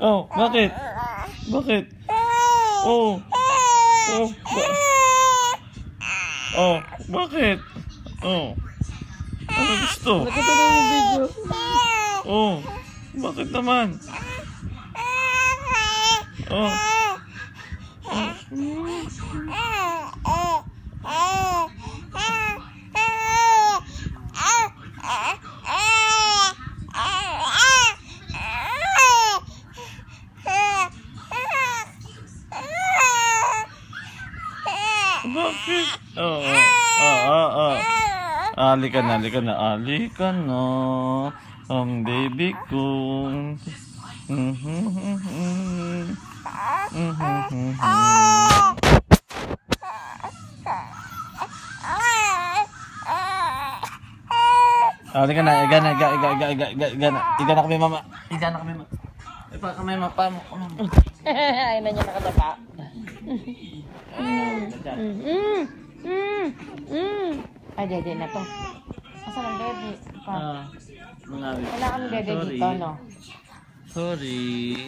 Oh, bakit? Bakit? Oh. Oh. Oh, bakit? Oh. Ano gusto? Nakatulong yung video. Oh. Bakit naman? Oh. Bakit? Oo. Halika na. Halika na. Ang baby ko. Halika na. Iga na kami, mama. Ipa kami, mapa mo. Ay na niya nakatapa. Ay, dede na to. Asan ang dede? Mga Wala kang dede dito, no? Sorry.